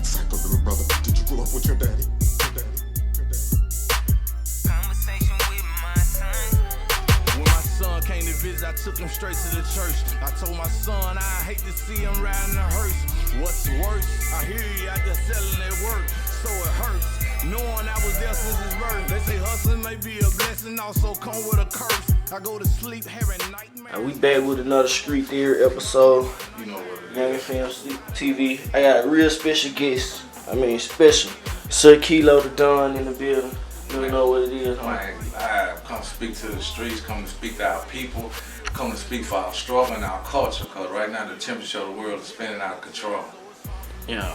Exactly, little brother. Did you grow up with your daddy? Conversation with my son. When my son came to visit, I took him straight to the church. I told my son I hate to see him riding a hearse. What's worse? I hear you out there selling at work, so it hurts. Knowing I was there since his birth. They say hustling may be a blessing, also come with a curse. I go to sleep having nightmares. We back with another Street Theory episode. You know what it Young is. FM TV. I got a real special guest. Special. Sir Kilo the Don in the building. You don't know what it is, huh? I come speak to the streets, come to speak to our people, come to speak for our struggle and our culture, because right now the temperature of the world is spinning out of control. Yeah.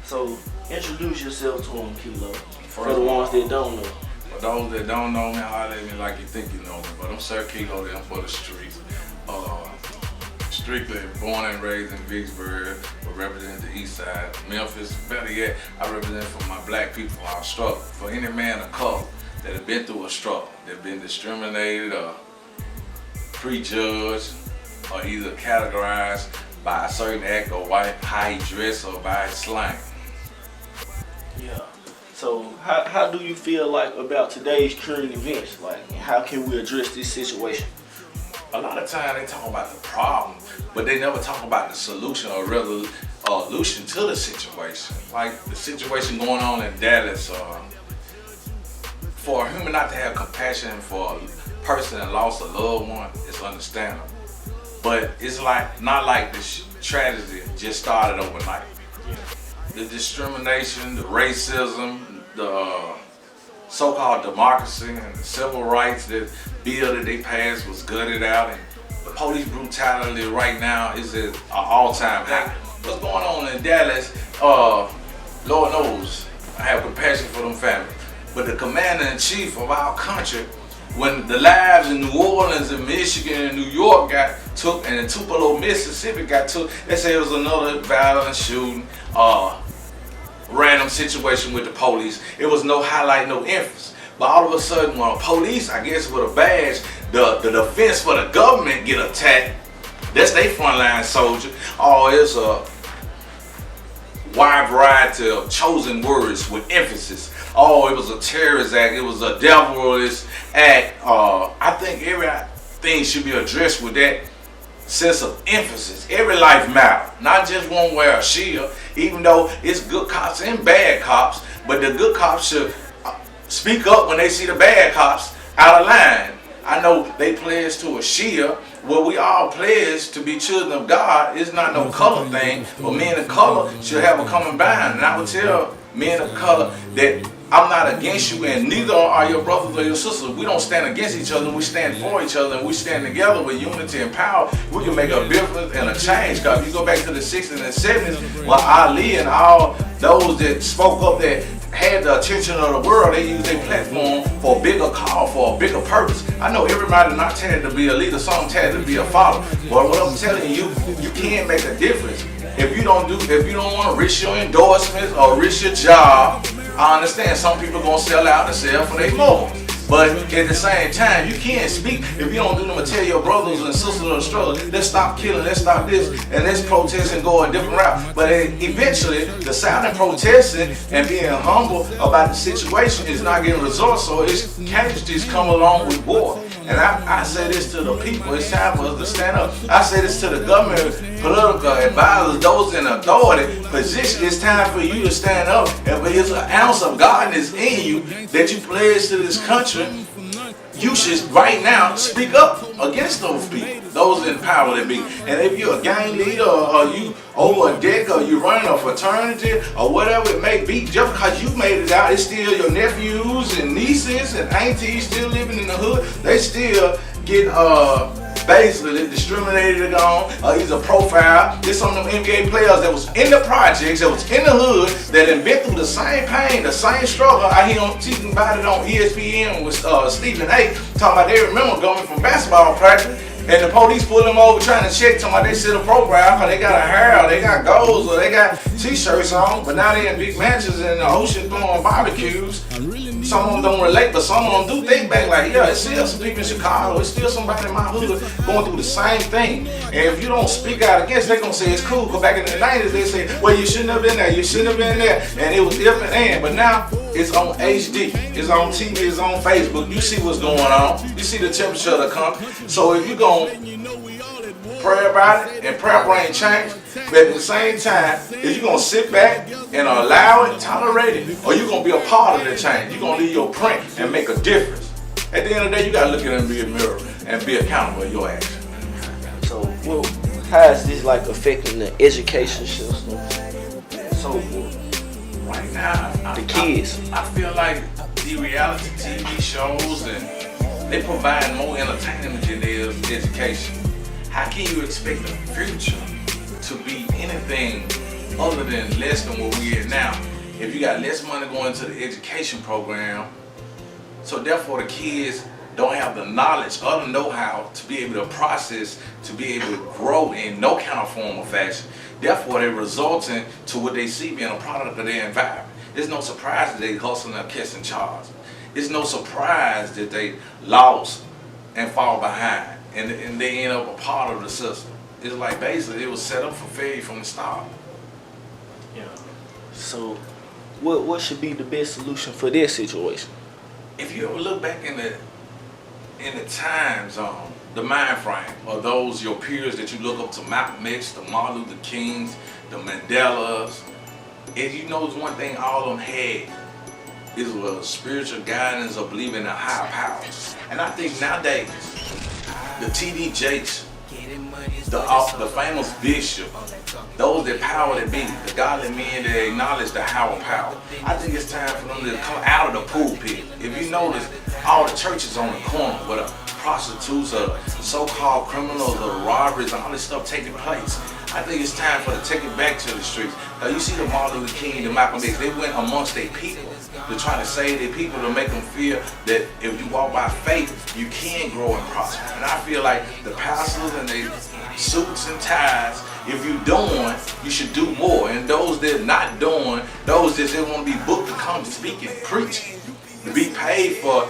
So introduce yourself to them, Kilo. For the ones that don't know. For those that don't know me, holler at me like you think you know me, but I'm Sir Kilo, I'm for the streets. Strictly born and raised in Vicksburg, but represent the east side. Memphis, better yet, I represent for my black people, our struggle. For any man of color that have been through a struggle, that been discriminated or prejudged or either categorized by a certain act or how he dress or by his slang. Yeah. So how do you feel like about today's current events? Like, how can we address this situation? A lot of times they talk about the problem, but they never talk about the solution or resolution to the situation. Like the situation going on in Dallas, for a human not to have compassion for a person that lost a loved one, it's understandable. But it's like not like this tragedy just started overnight. The discrimination, the racism, the so-called democracy and the civil rights that bill that they passed was gutted out, and the police brutality right now is at an all-time high. What's going on in Dallas, Lord knows, I have compassion for them families. But the commander-in-chief of our country, when the lives in New Orleans and Michigan and New York got took, and in Tupelo, Mississippi got took, they say it was another violent shooting, random situation with the police. It was no highlight, no emphasis. But all of a sudden, when police, I guess with a badge, the defense for the government get attacked. That's their frontline soldier. Oh, it's a wide variety of chosen words with emphasis. Oh, it was a terrorist act. It was a devilish act. I think everything should be addressed with that sense of emphasis. Every life matters, not just one wear a shield, even though it's good cops and bad cops, but the good cops should speak up when they see the bad cops out of line. I know they pledge to a shield, well, we all pledge to be children of God. It's not no color thing, but men of color should have a common bond. And I would tell men of color that I'm not against you, and neither are your brothers or your sisters. We don't stand against each other, we stand for each other, and we stand together with unity and power. We can make a difference and a change. Because if you go back to the 60s and 70s, well, Ali and all those that spoke up that had the attention of the world, they used their platform for a bigger call, for a bigger purpose. I know everybody not talented to be a leader, some talented to be a follower. But what I'm telling you, you can't make a difference if you don't want to risk your endorsements or risk your job. I understand some people gonna sell out and sell for their morals. But at the same time, you can't speak if you don't do them and tell your brothers and sisters of the struggle, let's stop killing, let's stop this, and let's protest and go a different route. But eventually, the silent protesting and being humble about the situation is not getting results, so it's casualties come along with war. And I say this to the people, it's time for us to stand up. I say this to the government, political advisors, those in authority position. It's time for you to stand up. If there's an ounce of godliness in you that you pledge to this country, you should right now speak up against those people, those in power that be. And if you're a gang leader or you over a deck or you running a fraternity or whatever it may be, just because you made it out, it's still your nephews and nieces and aunties still living in the hood. They still get basically discriminated on. He's a profile. There's some of them NBA players that was in the projects, that was in the hood, that have been through the same pain, the same struggle. I hear them teaching about it on ESPN with Stephen A. talking about they remember going from basketball practice And the police pull them over trying to check somebody, they see the program, cause they got a hair, or they got goals, or they got t-shirts on, but now they in big mansions in the ocean throwing barbecues. Some of them don't relate, but some of them do think back like, yeah, it's still some people in Chicago, it's still somebody in my hood going through the same thing. And if you don't speak out against, they're gonna say it's cool, cause back in the 90s they say, well, you shouldn't have been there, you shouldn't have been there, and it was if and and, but now it's on HD, it's on TV, it's on Facebook, you see what's going on, you see the temperature of the country. So if you gonna pray about it and prayer bring change, but at the same time, if you're gonna sit back and allow it, tolerate it, or you're gonna be a part of the change, you're gonna leave your print and make a difference. At the end of the day, you gotta look at it and be a mirror and be accountable for your actions. So, well, how is this like affecting the education system? So, Right now, the kids. I feel like the reality TV shows and they provide more entertainment than they is education. How can you expect the future to be anything other than less than what we are now? If you got less money going to the education program, so therefore the kids don't have the knowledge or the know-how to be able to process, to be able to grow in no kind of form or fashion. Therefore, they're resulting to what they see being a product of their environment. It's no surprise that they hustling and catching charges. It's no surprise that they lost and fall behind, and they end up a part of the system. It's like basically it was set up for failure from the start. Yeah. So, what should be the best solution for this situation? If you ever look back in the times, the mind frame of those your peers that you look up to, Malcolm X, the Martin Luther Kings, the Mandelas, and you know one thing all of them had is a spiritual guidance of believing in a higher power. And I think nowadays, the T.D. Jakes, the famous bishop, those that power that be, the godly men that acknowledge the higher power, I think it's time for them to come out of the pulpit. If you notice, all the churches on the corner where the prostitutes or so-called criminals or robberies and all this stuff taking place, I think it's time for them to take it back to the streets. Now you see the Martin Luther King, the Malcolm X, they went amongst their people to try to save their people, to make them feel that if you walk by faith, you can grow and prosper. And I feel like the pastors and their suits and ties, if you're doing, you should do more. And those that not doing, those that want to be booked to come speak and preach, to be paid for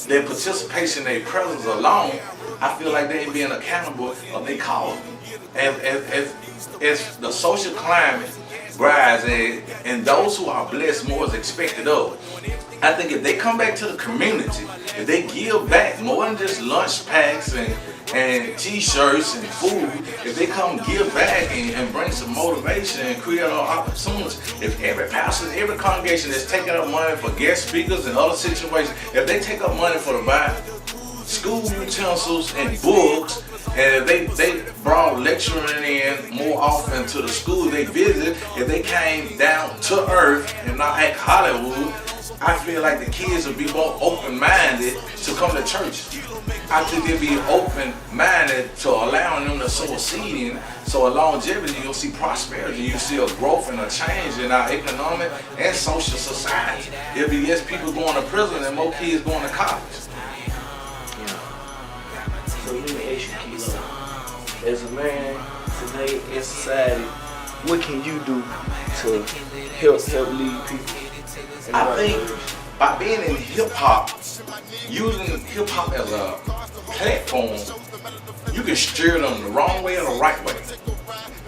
their participation, their presence alone, I feel like they ain't being accountable of their calling. As the social climate rise and those who are blessed more is expected of. I think if they come back to the community, if they give back more than just lunch packs and t-shirts and food, if they come give back and bring some motivation and create opportunities, if every pastor, every congregation that's taking up money for guest speakers and other situations, if they take up money for the Bible, school utensils and books, and if they brought lecturing in more often to the school they visit, if they came down to earth and not act Hollywood, I feel like the kids would be more open-minded to come to church. I think they'd be open-minded to allowing them to sow a seed in. So a longevity, you'll see prosperity, you see a growth and a change in our economic and social society. There'll be less people going to prison and more kids going to college. So let me ask you, Kilo, as a man today in society, what can you do to help lead people? I think by being in hip hop, using hip hop as a platform, you can steer them the wrong way or the right way.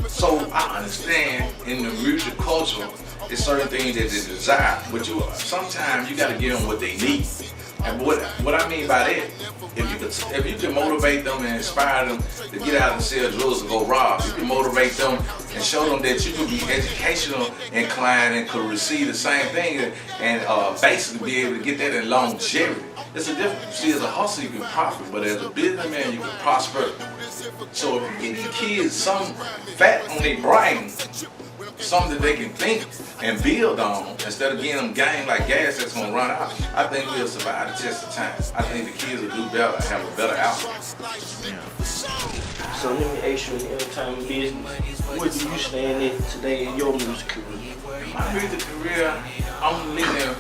So I understand in the music culture, it's certain things that they desire, but sometimes you got to give them what they need. And what I mean by that, if you can motivate them and inspire them to get out and sell drugs and go rob, you can motivate them and show them that you can be educational inclined and could receive the same thing and basically be able to get that in longevity. It's a difference. See, as a hustler you can profit, but as a businessman you can prosper. So if you give these kids some fat on their brain, something that they can think and build on, instead of getting them game like gas that's gonna run out, I think we'll survive the test of time. I think the kids will do better, have a better outcome. So let me ask you, in the entertainment business, where do you stand at today in your music career? In my music career, I'm leaning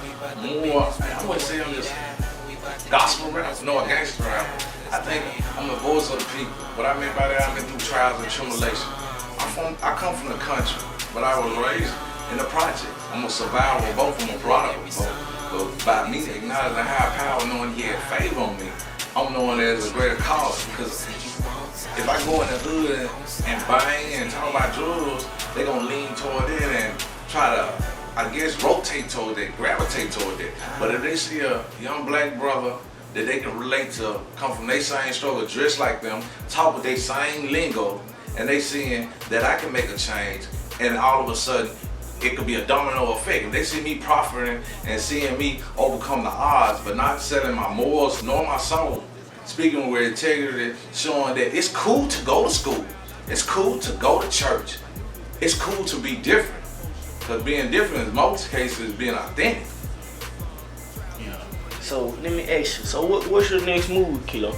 more, I wouldn't say I'm just gospel rap, no, a gangster rap. I think I'm the voice of the people. What I mean by that, I've been through trials and tribulations. I come from the country, but I was raised in the project. I'm a survivor of both, I'm a product of both. But by me acknowledging the higher power, knowing he had favor on me, I'm knowing there's a greater cause. Because if I go in the hood and bang and talk about drugs, they're gonna lean toward it and try to, I guess, rotate toward that, gravitate toward that. But if they see a young black brother that they can relate to, come from their same struggle, dress like them, talk with their same lingo, and they seeing that I can make a change, and all of a sudden, it could be a domino effect. If they see me prospering and seeing me overcome the odds, but not selling my morals nor my soul, speaking with integrity, showing that it's cool to go to school, it's cool to go to church, it's cool to be different. Because being different in most cases is being authentic. So let me ask you, so what's your next move, Kilo?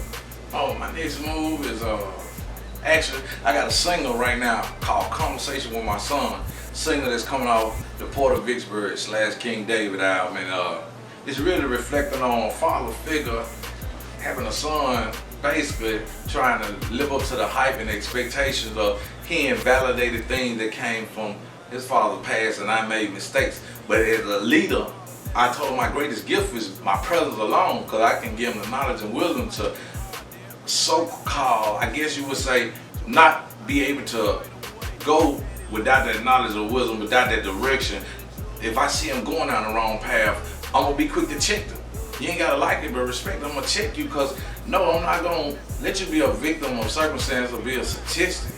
Oh, my next move is actually, I got a single right now called Conversation with My Son. Single that's coming off the Porter Vicksburg / King David album, and it's really reflecting on father figure, having a son, basically trying to live up to the hype and expectations of hearing validated things that came from his father past, and I made mistakes. But as a leader, I told him my greatest gift is my presence alone, because I can give him the knowledge and wisdom to so-called, I guess you would say, not be able to go without that knowledge or wisdom, without that direction. If I see him going down the wrong path, I'm gonna be quick to check them. You ain't gotta like it, but respect them. I'm gonna check you, because no, I'm not gonna let you be a victim of circumstance or be a statistic.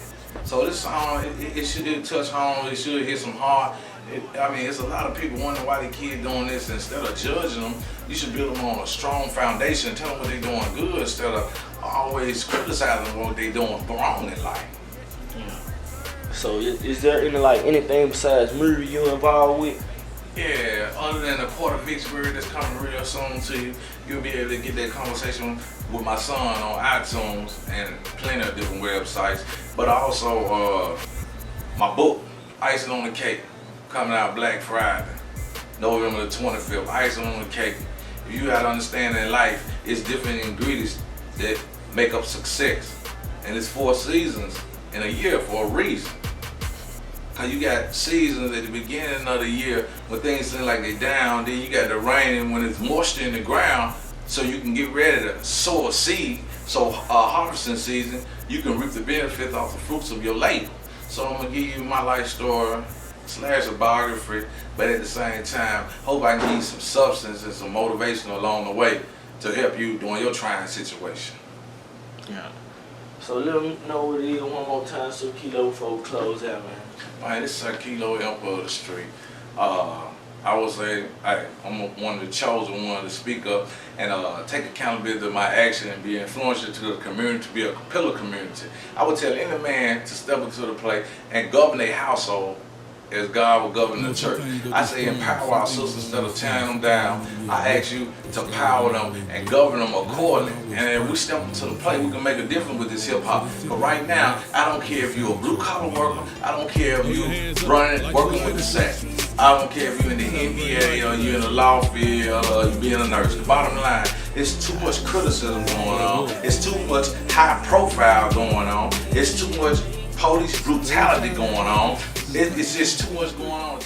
So this song, it should touch home, it should hit some heart. I mean, it's a lot of people wondering why the kid doing this. Instead of judging them, you should build them on a strong foundation, tell them what they're doing good, instead of always criticizing what they're doing wrong in life. So is there anything besides music you involved with? Yeah, other than the Porter Vicksburg that's coming real soon to you, you'll be able to get that conversation with my son on iTunes and plenty of different websites. But also my book, Icing on the Cake, coming out Black Friday, November the 25th, Icing on the Cake. If you got to understand in life, it's different ingredients that make up success. And it's 4 seasons in a year for a reason. Cause you got seasons at the beginning of the year when things seem like they're down, then you got the rain when it's moisture in the ground, so you can get ready to sow a seed. So harvesting season, you can reap the benefits off the fruits of your labor. So I'm gonna give you my life story / a biography, but at the same time, hope I can give you some substance and some motivation along the way to help you during your trying situation. Yeah. So let them know what it is one more time, so Kilo, before we close out, man. Man, this is Kilo, Emperor of the Street. I would say I'm one of the chosen ones to speak up and take accountability of my action and be influential to the community, to be a pillar community. I would tell any man to step into the plate and govern a household as God will govern the church. I say empower our sisters instead of tearing them down. I ask you to power them and govern them accordingly. And if we step into the plate, we can make a difference with this hip hop. But right now, I don't care if you're a blue collar worker. I don't care if you're working with the set. I don't care if you're in the NBA or you're in the law field or you're being a nurse. The bottom line, it's too much criticism going on. It's too much high profile going on. It's too much police brutality going on. It's just too much going on.